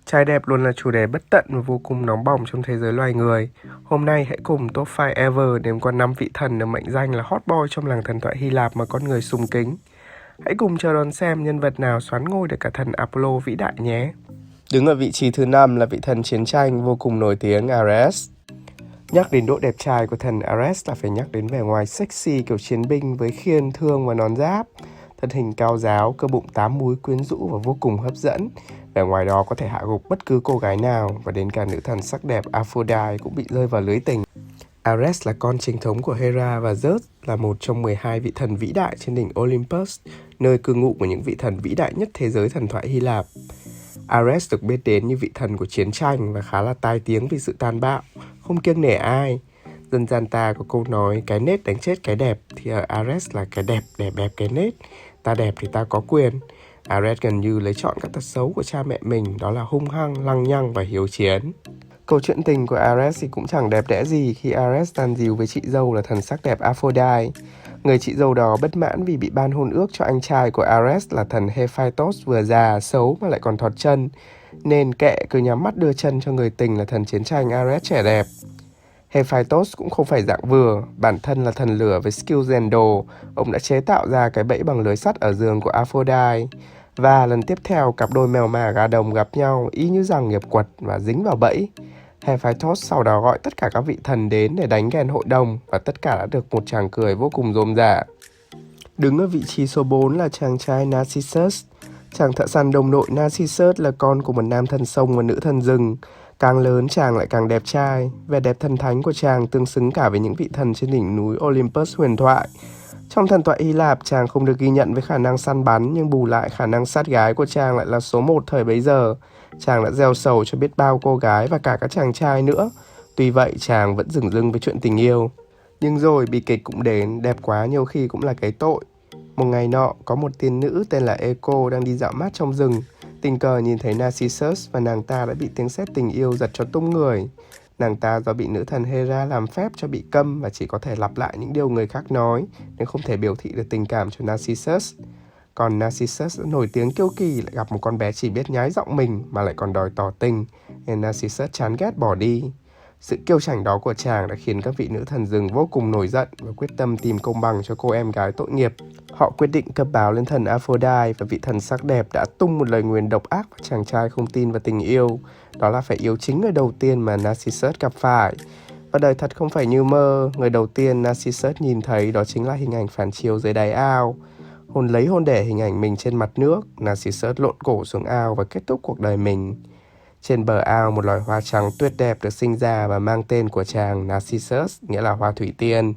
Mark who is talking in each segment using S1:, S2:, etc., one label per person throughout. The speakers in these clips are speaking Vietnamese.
S1: Trai đẹp luôn là chủ đề bất tận và vô cùng nóng bỏng trong thế giới loài người. Hôm nay hãy cùng Top 5 Ever đếm qua 5 vị thần được mệnh danh là hot boy trong làng thần thoại Hy Lạp mà con người sùng kính. Hãy cùng chờ đón xem nhân vật nào soán ngôi được cả thần Apollo vĩ đại nhé. Đứng ở vị trí thứ 5 là vị thần chiến tranh vô cùng nổi tiếng Ares. Nhắc đến độ đẹp trai của thần Ares là phải nhắc đến vẻ ngoài sexy kiểu chiến binh với khiên, thương và nón giáp. Thân hình cao ráo, cơ bụng 8 múi quyến rũ và vô cùng hấp dẫn. Vẻ ngoài đó có thể hạ gục bất cứ cô gái nào và đến cả nữ thần sắc đẹp Aphrodite cũng bị rơi vào lưới tình. Ares là con chính thống của Hera và Zeus là một trong 12 vị thần vĩ đại trên đỉnh Olympus, nơi cư ngụ của những vị thần vĩ đại nhất thế giới thần thoại Hy Lạp. Ares được biết đến như vị thần của chiến tranh và khá là tai tiếng vì sự tàn bạo, không kiêng nể ai. Dân gian ta có câu nói cái nết đánh chết cái đẹp, thì ở Ares là cái đẹp để bẹp cái nết. Ta đẹp thì ta có quyền. Ares gần như lấy trọn các tật xấu của cha mẹ mình, đó là hung hăng, lăng nhăng và hiếu chiến. Câu chuyện tình của Ares thì cũng chẳng đẹp đẽ gì khi Ares tàn díu với chị dâu là thần sắc đẹp Aphrodite. Người chị dâu đó bất mãn vì bị ban hôn ước cho anh trai của Ares là thần Hephaestus vừa già, xấu mà lại còn thọt chân, nên kệ cứ nhắm mắt đưa chân cho người tình là thần chiến tranh Ares trẻ đẹp. Hephaestus cũng không phải dạng vừa, bản thân là thần lửa với skill rèn đồ, ông đã chế tạo ra cái bẫy bằng lưới sắt ở giường của Aphrodite. Và lần tiếp theo, cặp đôi mèo mả gà đồng gặp nhau y như rằng nghiệp quật và dính vào bẫy. Hephaestus sau đó gọi tất cả các vị thần đến để đánh ghen hội đồng và tất cả đã được một tràng cười vô cùng rôm rả. Đứng ở vị trí số 4 là chàng trai Narcissus. Chàng thợ săn đồng đội Narcissus là con của một nam thần sông và nữ thần rừng. Càng lớn chàng lại càng đẹp trai. Vẻ đẹp thần thánh của chàng tương xứng cả với những vị thần trên đỉnh núi Olympus huyền thoại. Trong thần thoại Hy Lạp, chàng không được ghi nhận với khả năng săn bắn, nhưng bù lại khả năng sát gái của chàng lại là số 1 thời bấy giờ. Chàng đã gieo sầu cho biết bao cô gái và cả các chàng trai nữa. Tuy vậy, chàng vẫn dửng dưng với chuyện tình yêu. Nhưng rồi bi kịch cũng đến, đẹp quá nhiều khi cũng là cái tội. Một ngày nọ, có một tiên nữ tên là Echo đang đi dạo mát trong rừng. Tình cờ nhìn thấy Narcissus và nàng ta đã bị tiếng sét tình yêu giật cho tung người. Nàng ta do bị nữ thần Hera làm phép cho bị câm và chỉ có thể lặp lại những điều người khác nói, nên không thể biểu thị được tình cảm cho Narcissus. Còn Narcissus nổi tiếng kiêu kỳ lại gặp một con bé chỉ biết nhái giọng mình mà lại còn đòi tỏ tình, nên Narcissus chán ghét bỏ đi. Sự kiêu chảnh đó của chàng đã khiến các vị nữ thần rừng vô cùng nổi giận và quyết tâm tìm công bằng cho cô em gái tội nghiệp. Họ quyết định cấp báo lên thần Aphrodite và vị thần sắc đẹp đã tung một lời nguyền độc ác và chàng trai không tin vào tình yêu. Đó là phải yêu chính người đầu tiên mà Narcissus gặp phải. Và đời thật không phải như mơ, người đầu tiên Narcissus nhìn thấy đó chính là hình ảnh phản chiếu dưới đáy ao. Hôn đẻ hình ảnh mình trên mặt nước, Narcissus lộn cổ xuống ao và kết thúc cuộc đời mình. Trên bờ ao, một loài hoa trắng tuyệt đẹp được sinh ra và mang tên của chàng Narcissus, nghĩa là hoa thủy tiên.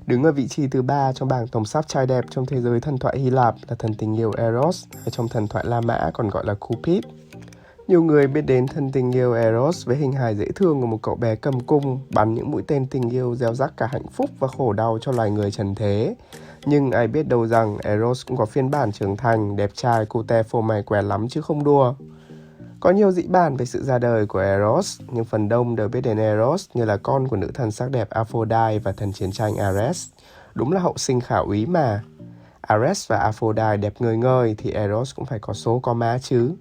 S1: Đứng ở vị trí thứ 3 trong bảng tổng sắp trai đẹp trong thế giới thần thoại Hy Lạp là thần tình yêu Eros, hay trong thần thoại La Mã còn gọi là Cupid. Nhiều người biết đến thần tình yêu Eros với hình hài dễ thương của một cậu bé cầm cung, bắn những mũi tên tình yêu gieo rắc cả hạnh phúc và khổ đau cho loài người trần thế. Nhưng ai biết đâu rằng Eros cũng có phiên bản trưởng thành, đẹp trai, cute phô mày què lắm chứ không đùa. Có nhiều dị bản về sự ra đời của Eros, nhưng phần đông đều biết đến Eros như là con của nữ thần sắc đẹp Aphrodite và thần chiến tranh Ares. Đúng là hậu sinh khả úy mà. Ares và Aphrodite đẹp ngời ngời thì Eros cũng phải có số có má chứ.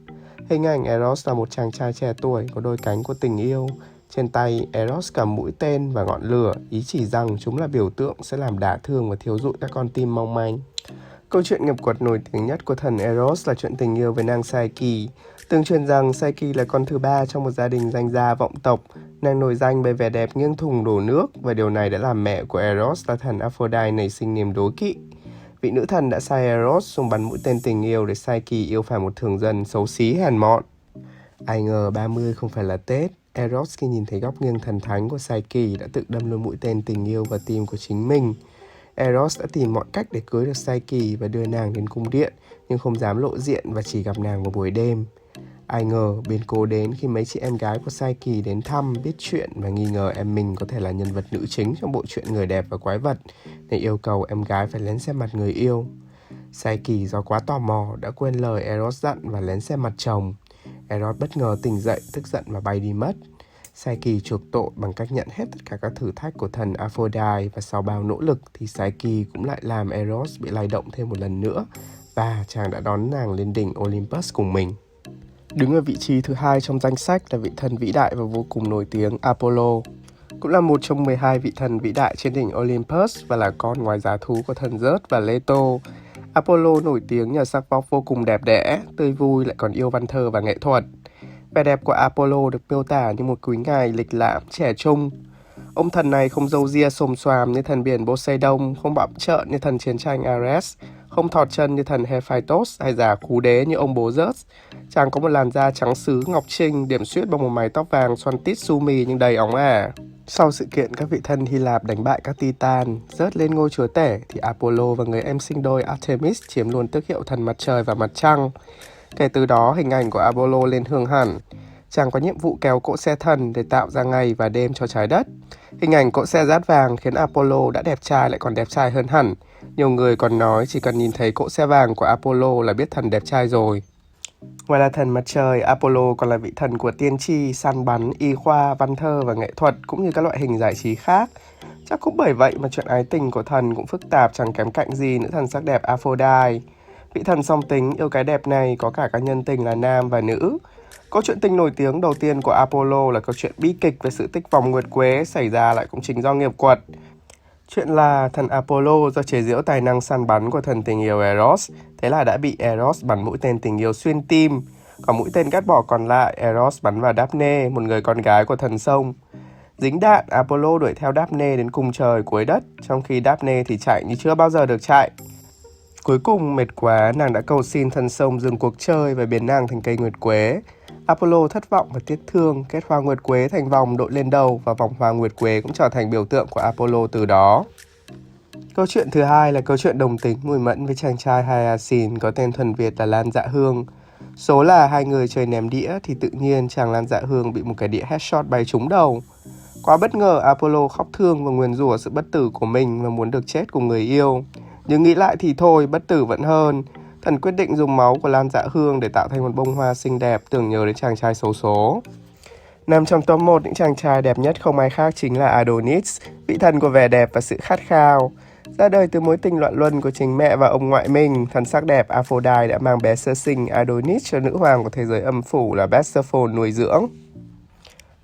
S1: Hình ảnh Eros là một chàng trai trẻ tuổi có đôi cánh của tình yêu. Trên tay, Eros cầm mũi tên và ngọn lửa, ý chỉ rằng chúng là biểu tượng sẽ làm đả thương và thiêu rụi các con tim mong manh. Câu chuyện nghiệp quật nổi tiếng nhất của thần Eros là chuyện tình yêu với nàng Psyche. Tương truyền rằng Psyche là con thứ 3 trong một gia đình danh gia vọng tộc. Nàng nổi danh bởi vẻ đẹp nghiêng thùng đổ nước và điều này đã làm mẹ của Eros là thần Aphrodite nảy sinh niềm đố kỵ. Vị nữ thần đã sai Eros dùng bắn mũi tên tình yêu để Psyche yêu phải một thường dân xấu xí hèn mọn. Ai ngờ 30 không phải là Tết. Eros khi nhìn thấy góc nghiêng thần thánh của Psyche đã tự đâm luôn mũi tên tình yêu vào tim của chính mình. Eros đã tìm mọi cách để cưới được Psyche và đưa nàng đến cung điện, nhưng không dám lộ diện và chỉ gặp nàng vào buổi đêm. Ai ngờ biến cố đến khi mấy chị em gái của Psyche đến thăm, biết chuyện và nghi ngờ em mình có thể là nhân vật nữ chính trong bộ truyện Người đẹp và quái vật, nên yêu cầu em gái phải lén xem mặt người yêu. Psyche do quá tò mò đã quên lời Eros dặn và lén xem mặt chồng. Eros bất ngờ tỉnh dậy, tức giận và bay đi mất. Psyche chuộc tội bằng cách nhận hết tất cả các thử thách của thần Aphrodite và sau bao nỗ lực thì Psyche cũng lại làm Eros bị lay động thêm một lần nữa và chàng đã đón nàng lên đỉnh Olympus cùng mình. Đứng ở vị trí thứ hai trong danh sách là vị thần vĩ đại và vô cùng nổi tiếng Apollo. Cũng là một trong 12 vị thần vĩ đại trên đỉnh Olympus và là con ngoài giá thú của thần Zeus và Leto. Apollo nổi tiếng nhờ sắc vóc vô cùng đẹp đẽ, tươi vui lại còn yêu văn thơ và nghệ thuật. Vẻ đẹp của Apollo được miêu tả như một quý ngài lịch lãm, trẻ trung. Ông thần này không râu ria xồm xoàm như thần biển Poseidon, không bặm trợn như thần chiến tranh Ares, không thọt chân như thần Hephaestus hay giả khú đế như ông bố Zeus. Chàng có một làn da trắng sứ ngọc trinh, điểm xuyết bằng một mái tóc vàng xoăn tít su mì nhưng đầy óng ả. Sau sự kiện các vị thần Hy Lạp đánh bại các Titan, rớt lên ngôi chúa tể, thì Apollo và người em sinh đôi Artemis chiếm luôn tước hiệu thần mặt trời và mặt trăng. Kể từ đó, hình ảnh của Apollo lên hương hẳn. Chàng có nhiệm vụ kéo cỗ xe thần để tạo ra ngày và đêm cho trái đất. Hình ảnh cỗ xe dát vàng khiến Apollo đã đẹp trai lại còn đẹp trai hơn hẳn. Nhiều người còn nói chỉ cần nhìn thấy cỗ xe vàng của Apollo là biết thần đẹp trai rồi. Ngoài là thần mặt trời, Apollo còn là vị thần của tiên tri, săn bắn, y khoa, văn thơ và nghệ thuật cũng như các loại hình giải trí khác. Chắc cũng bởi vậy mà chuyện ái tình của thần cũng phức tạp chẳng kém cạnh gì nữ thần sắc đẹp Aphrodite. Vị thần song tính yêu cái đẹp này có cả các nhân tình là nam và nữ. Câu chuyện tình nổi tiếng đầu tiên của Apollo là câu chuyện bi kịch về sự tích vòng nguyệt quế xảy ra lại cũng chính do nghiệp quật. Chuyện là thần Apollo do chế giễu tài năng săn bắn của thần tình yêu Eros, thế là đã bị Eros bắn mũi tên tình yêu xuyên tim. Còn mũi tên cắt bỏ còn lại, Eros bắn vào Daphne, một người con gái của thần sông. Dính đạn, Apollo đuổi theo Daphne đến cùng trời cuối đất, trong khi Daphne thì chạy như chưa bao giờ được chạy. Cuối cùng mệt quá, nàng đã cầu xin thần sông dừng cuộc chơi và biến nàng thành cây nguyệt quế. Apollo thất vọng và tiếc thương, kết hoa nguyệt quế thành vòng đội lên đầu và vòng hoa nguyệt quế cũng trở thành biểu tượng của Apollo từ đó. Câu chuyện thứ hai là câu chuyện đồng tính mùi mẫn với chàng trai Hyacinth có tên thuần Việt là Lan Dạ Hương. Số là hai người chơi ném đĩa thì tự nhiên chàng Lan Dạ Hương bị một cái đĩa headshot bay trúng đầu. Quá bất ngờ, Apollo khóc thương và nguyền rủa sự bất tử của mình và muốn được chết cùng người yêu. Nhưng nghĩ lại thì thôi, bất tử vẫn hơn. Thần quyết định dùng máu của Lan Dạ Hương để tạo thành một bông hoa xinh đẹp tưởng nhớ đến chàng trai xấu số. Nằm trong top 1 những chàng trai đẹp nhất không ai khác chính là Adonis, vị thần của vẻ đẹp và sự khát khao. Ra đời từ mối tình loạn luân của chính mẹ và ông ngoại mình, thần sắc đẹp Aphrodite đã mang bé sơ sinh Adonis cho nữ hoàng của thế giới âm phủ là Persephone nuôi dưỡng.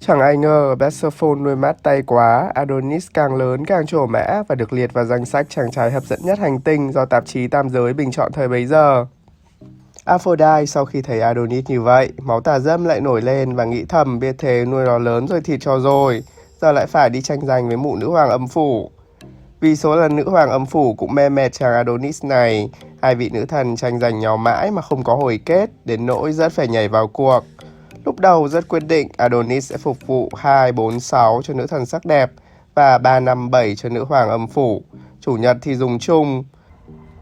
S1: Chẳng ai ngờ Persephone nuôi mát tay quá, Adonis càng lớn càng trổ mã và được liệt vào danh sách chàng trai hấp dẫn nhất hành tinh do tạp chí Tam Giới bình chọn thời bấy giờ. Aphrodite sau khi thấy Adonis như vậy, máu tà dâm lại nổi lên và nghĩ thầm biết thế nuôi nó lớn rồi thịt cho rồi, giờ lại phải đi tranh giành với mụ nữ hoàng âm phủ. Vì số lần nữ hoàng âm phủ cũng mê mệt chàng Adonis này, hai vị nữ thần tranh giành nhau mãi mà không có hồi kết, đến nỗi rất phải nhảy vào cuộc. Lúc đầu rất quyết định Adonis sẽ phục vụ 2, 4, 6 cho nữ thần sắc đẹp và 3, 5, 7 cho nữ hoàng âm phủ. Chủ nhật thì dùng chung.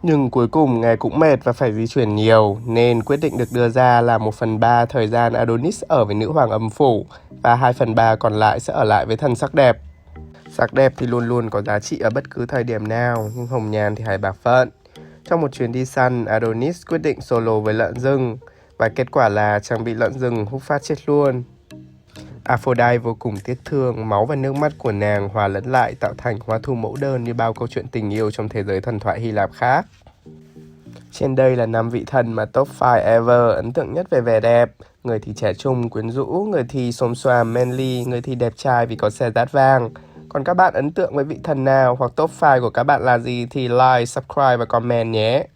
S1: Nhưng cuối cùng ngài cũng mệt và phải di chuyển nhiều, nên quyết định được đưa ra là 1/3 thời gian Adonis ở với nữ hoàng âm phủ và 2/3 còn lại sẽ ở lại với thần sắc đẹp. Sắc đẹp thì luôn luôn có giá trị ở bất cứ thời điểm nào, nhưng hồng nhan thì hay bạc phận. Trong một chuyến đi săn, Adonis quyết định solo với lợn rừng, và kết quả là chàng bị lợn rừng húc phát chết luôn. Aphrodite vô cùng tiếc thương, máu và nước mắt của nàng hòa lẫn lại tạo thành hoa thu mẫu đơn như bao câu chuyện tình yêu trong thế giới thần thoại Hy Lạp khác. Trên đây là 5 vị thần mà top 5 ever ấn tượng nhất về vẻ đẹp. Người thì trẻ trung, quyến rũ, người thì xồm xoàm, manly, người thì đẹp trai vì có xe dát vàng. Còn các bạn ấn tượng với vị thần nào hoặc top 5 của các bạn là gì thì like, subscribe và comment nhé.